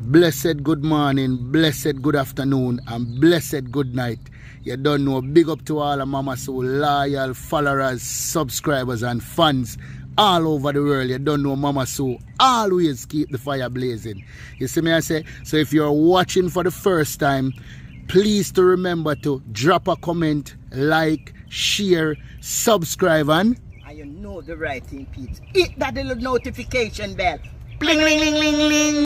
Blessed good morning, blessed good afternoon, and blessed good night. You don't know, big up to all of Mama Soul loyal followers, subscribers, and fans all over the world. You don't know, Mama Soul always keep the fire blazing. You see me, I say? So if you're watching for the first time, please to remember to drop a comment, like, share, subscribe, and you know the right thing, Pete. Hit that little notification bell. Bling, ling, ling, ling, ling.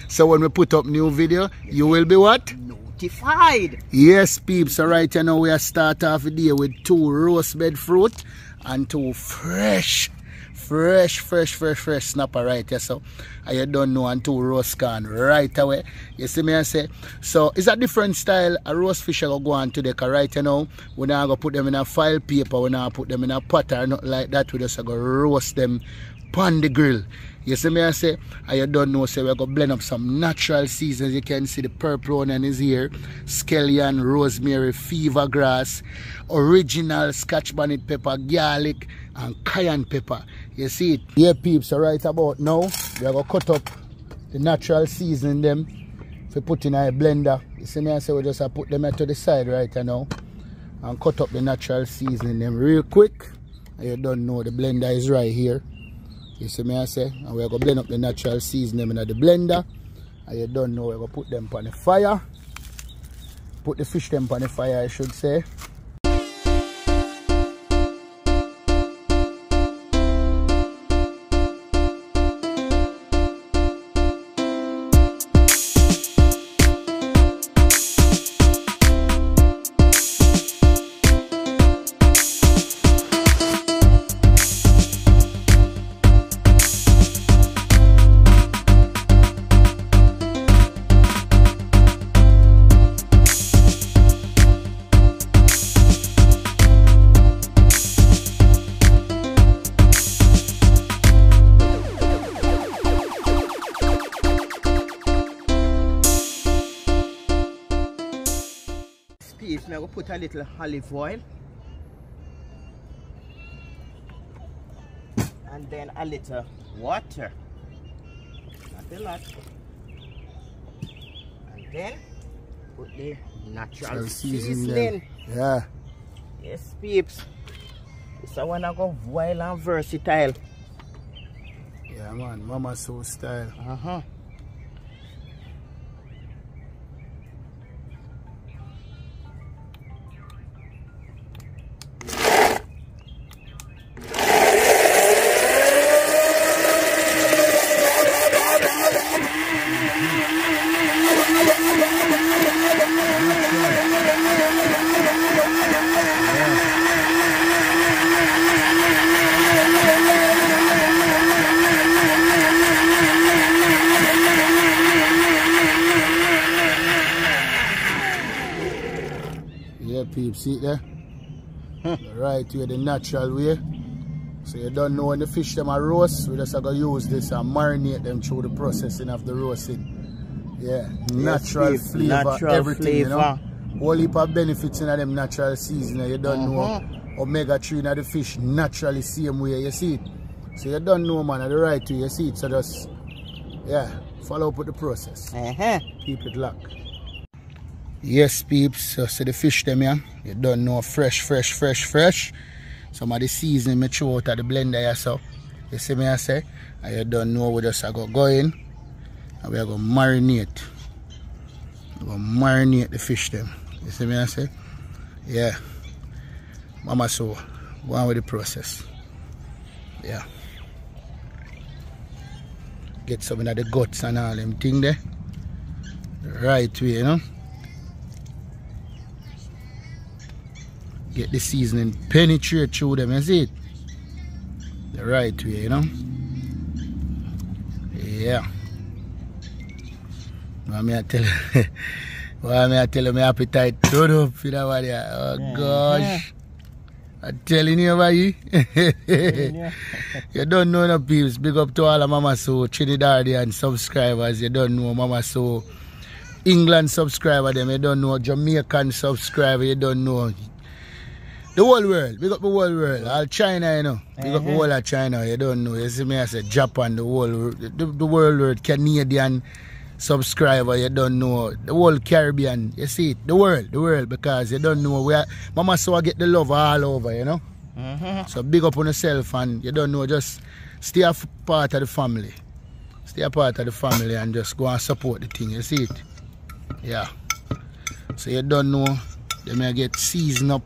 So when we put up new video, you will be what? Notified. Yes, peeps. So right now we are start off the day with 2 roast breadfruit and 2 fresh snapper right here. So I don't know, and 2 roast corn right away. You see me, I say? So it's a different style. A roast fish I go on today, because right now we're not going to put them in a file paper, we're not put them in a pot or nothing like that. We just going to roast them on the grill. You see me, I say? I don't know, so we're going to blend up some natural seasons. You can see the purple onion is here, scallion, rosemary, fever grass, original scotch bonnet pepper, garlic, and cayenne pepper. You see it? Yeah, peeps, so right about now, we're going to cut up the natural seasoning them. If we put in a blender, you see me, I say we just put them to the side right now and cut up the natural seasoning them real quick. You don't know, the blender is right here. You see me, I say? And we're going to blend up the natural seasoning in the blender. And you don't know, we're going to put them on the fire. Put the fish them on the fire, I should say. I'm going to put a little olive oil and then a little water, not a lot, and then put the natural seasoning. Yeah. Yes, peeps. This I want to go wild and versatile. Yeah, man, Mama Soul style. Yeah, peeps, see it there? The right way, the natural way. So you don't know when the fish them are roast, we just going to use this and marinate them through the processing of the roasting. Yeah, natural flavor, natural everything, flavor. You know. Whole heap of benefits in them natural seasoning. You don't know omega-3 in the fish naturally same way, you see it. So you don't know, man, the right way, you see it. So just, yeah, follow up with the process. Keep it locked. Yes, peeps, so see the fish them here. You don't know, fresh. Some of the seasoning me throw out of the blender here, so you see me I say, and you don't know, we just go in and we are going to marinate. We're going to marinate the fish them. You see me I say? Yeah. Mama Soul, go on with the process. Yeah. Get some of the guts and all them thing there. The right way, you know. Get the seasoning penetrate through them, you see it? The right way, you know? Yeah. What I tell you? What I tell you, my appetite turn up, you know what? Oh gosh. I'm telling you about you. You don't know no peeps. Big up to all of Mama Soul, Trinidadian subscribers. You don't know Mama Soul. England subscriber them. You don't know Jamaican subscriber. You don't know The whole world. Big up the whole world. All China, you know. Big up the whole of China. You don't know. You see me, I say Japan, the whole the world, Canadian subscriber, you don't know. The whole Caribbean, you see it. The world, because you don't know where Mama so I get the love all over, you know. So big up on yourself, and you don't know, just stay a part of the family. Stay a part of the family and just go and support the thing, you see it. Yeah. So you don't know, they may get seasoned up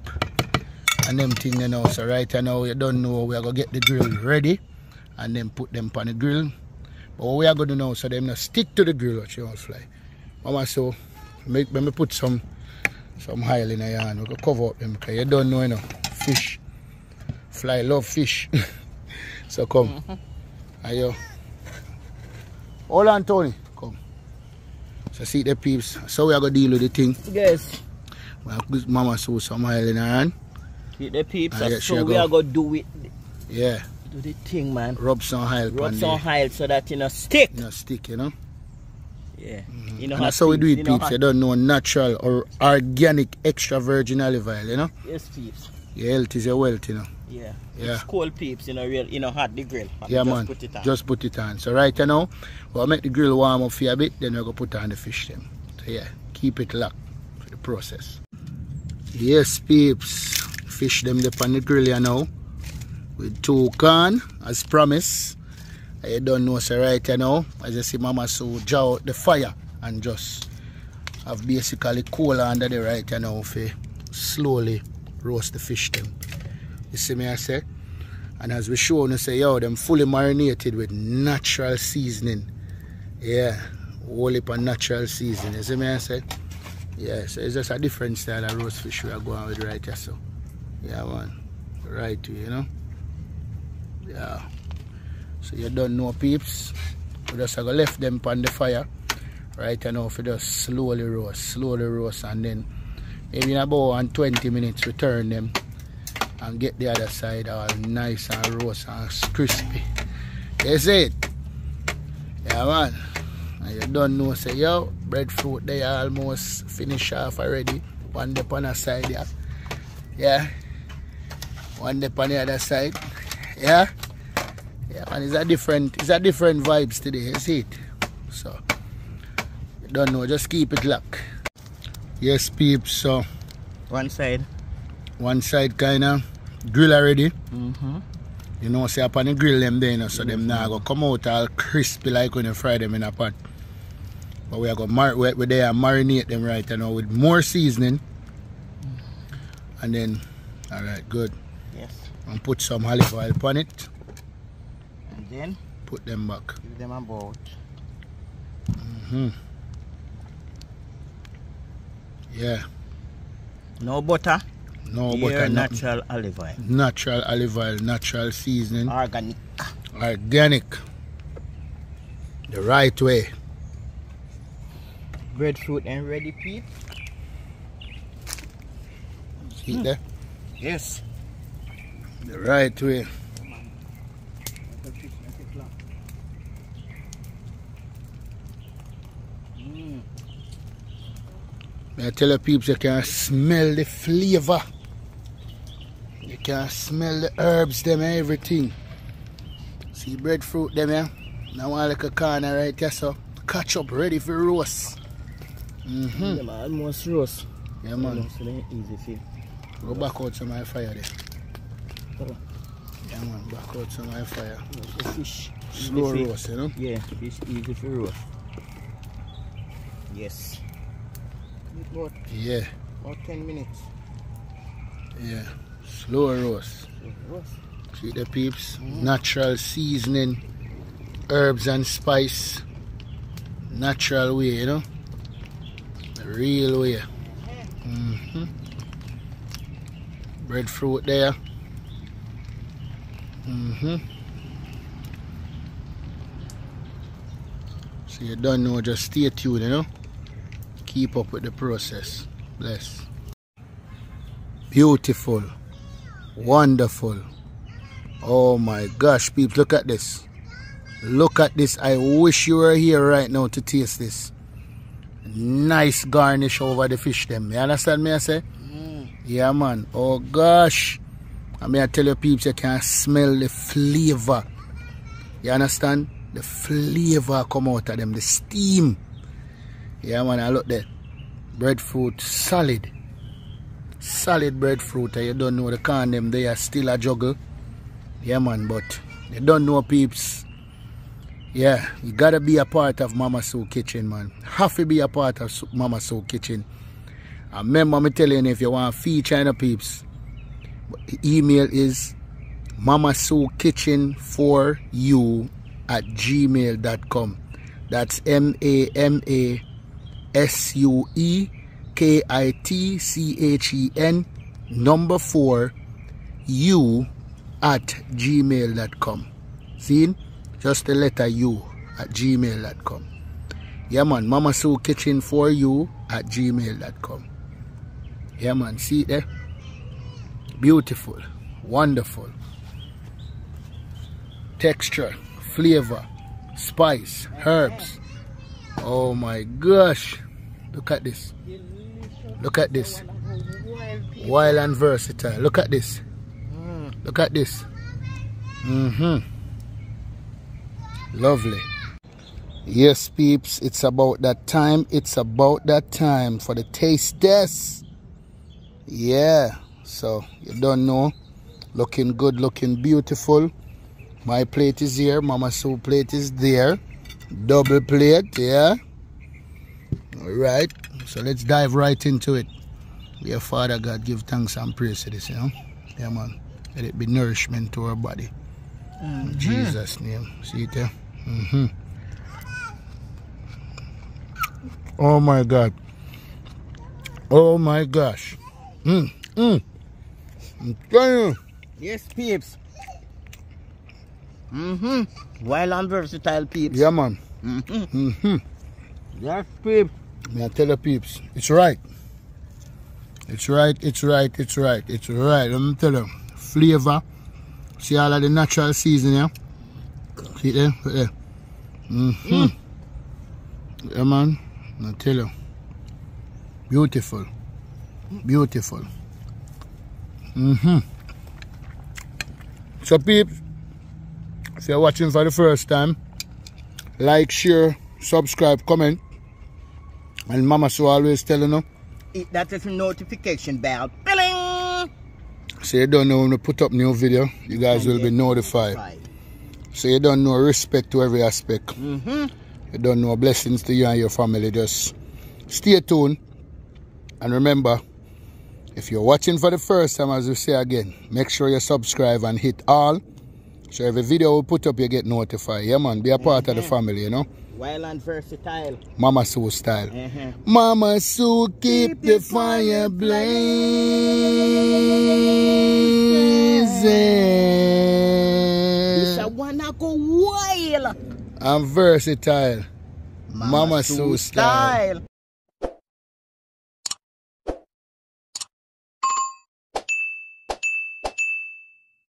and them thing, you know. So right now you don't know, we are going to get the grill ready and then put them on the grill. But what we are going to know, so them not stick to the grill what you want fly. Mama, so make me put some oil in the yarn. We can cover up them because you don't know, you know, fish. Fly love fish. So come. Ayo. Hold on, Tony. Come. So see the peeps. So we are going to deal with the thing. Yes. Mama so some oil in her hand. See the peeps. So we are going to do it. Yeah. Do the thing, man. Rub some oil. Rub some oil so that you know stick. You know, stick, you know. Yeah. You know, and that's how we do it, peeps. You don't know natural or organic extra virgin olive oil, you know. Yes, peeps. Your health is your wealth, you know. Yeah. It's cold, peeps. You know, real. You know, hot the grill. Yeah, just man. Put it on. Just put it on. So right now, we'll make the grill warm up for a bit. Then we're gonna put on the fish then. So yeah, keep it locked for the process. Yes, peeps. Fish them on the grill here now. With 2 corn, as promised. You don't know, so right now, as you see Mama so jaw out the fire and just have basically coal under the right now for slowly roast the fish them. You see me I say? And as we show you say, yo, them fully marinated with natural seasoning. Yeah, whole heap of natural seasoning. You see me I say? Yeah, so it's just a different style of roast fish we are going with right here, so. Yeah, man. Right way, you know? Yeah. So you don't know, peeps. We just have to left them on the fire. Right now, if you just slowly roast, and then maybe in about 20 minutes we turn them and get the other side all nice and roast and crispy. You see it? Yeah, man. And you don't know, say, yo, breadfruit they almost finished off already. One dip on the side, yeah. Yeah. One dip on the other side. Yeah. Yeah, man, it's a different vibes today, you see it? So you don't know, just keep it locked. Yes, peeps, so one side kinda grill already. You know, say upon the grill them there, you know, so them now go come out all crispy like when you fry them in a pot. But we are going to marinate them right now with more seasoning. And then, alright, good. Yes. And put some olive oil upon it. And then put them back. Give them about. Yeah. No butter. No butter. Natural olive oil. Natural olive oil, natural seasoning. Organic. Organic. The right way. Breadfruit and ready, peep. See there? Yes. The right way. I tell you, peeps, you can smell the flavor. You can smell the herbs, them and everything. See breadfruit, them here. Now one like a corner right here, so catch up, ready for roast. Them almost roast. Yeah, man. So they easy for you. Go back out some of my fire there. Yeah, man, back out some of my fire. The fish. Slow roast, you know? Yeah, fish easy for roast. Yes. Yeah. About 10 minutes. Yeah. Slow roast. See the peeps? Natural seasoning, herbs and spice. Natural way, you know? The real way. Breadfruit there. So you don't know, just stay tuned, you know? Keep up with the process. Bless. Beautiful. Wonderful. Oh my gosh, peeps, look at this. Look at this. I wish you were here right now to taste this. Nice garnish over the fish them. You understand me I say? Yeah, man. Oh, gosh. I mean, I tell you, peeps, you can smell the flavor. You understand? The flavor come out of them, the steam. Yeah, man, I look there. Breadfruit, solid. Solid breadfruit. You don't know the can them, they are still a juggle. Yeah, man, but you don't know, peeps. Yeah, you gotta be a part of Mama Sue Kitchen, man. Have to be a part of Mama Sue Kitchen. And remember, me telling you, if you want to feature in the peeps, the email is mamasukekitchen4u@gmail.com. That's MAMASUEKITCHEN 4u@gmail.com. See? Just the letter U at gmail.com. Yeah, man. mamasukekitchen4u@gmail.com. Yeah, man. See it there? Beautiful. Wonderful. Texture, flavor, spice, herbs. Oh my gosh. Look at this. Look at this. Wild and versatile. Look at this. Look at this. Lovely. Yes, peeps, it's about that time. It's about that time for the taste test. Yeah, so you don't know. Looking good, looking beautiful. My plate is here. Mama Sue plate is there. Double plate, yeah. Alright, so let's dive right into it. Dear Father God, give thanks and praise to this, you know. Yeah, man. Let it be nourishment to our body. In Jesus' name. See it there? Oh my God. Oh my gosh. I'm telling you. Yes, peeps. Wild and versatile, peeps. Yeah, man. Yes, peeps. May I tell the peeps, it's right. It's right, it's right, it's right, it's right. Let me tell you. Flavor. See all of the natural seasoning, yeah? See there? Right there. Yeah, man. I tell you. Beautiful. Beautiful. So, peeps, if you're watching for the first time, like, share, subscribe, comment. And Mama Sue always telling you. Hit that little notification bell. Bling! So you don't know when we put up new video, you guys will be notified. So you don't know respect to every aspect. You don't know blessings to you and your family. Just stay tuned. And remember, if you're watching for the first time, as we say again, make sure you subscribe and hit all. So every video we put up, you get notified. Yeah, man, be a part of the family, you know. Wild and versatile. Mama Sue style. Mama Sue, keep the fire blazing. This wanna go wild. I'm versatile. Mama Sue style.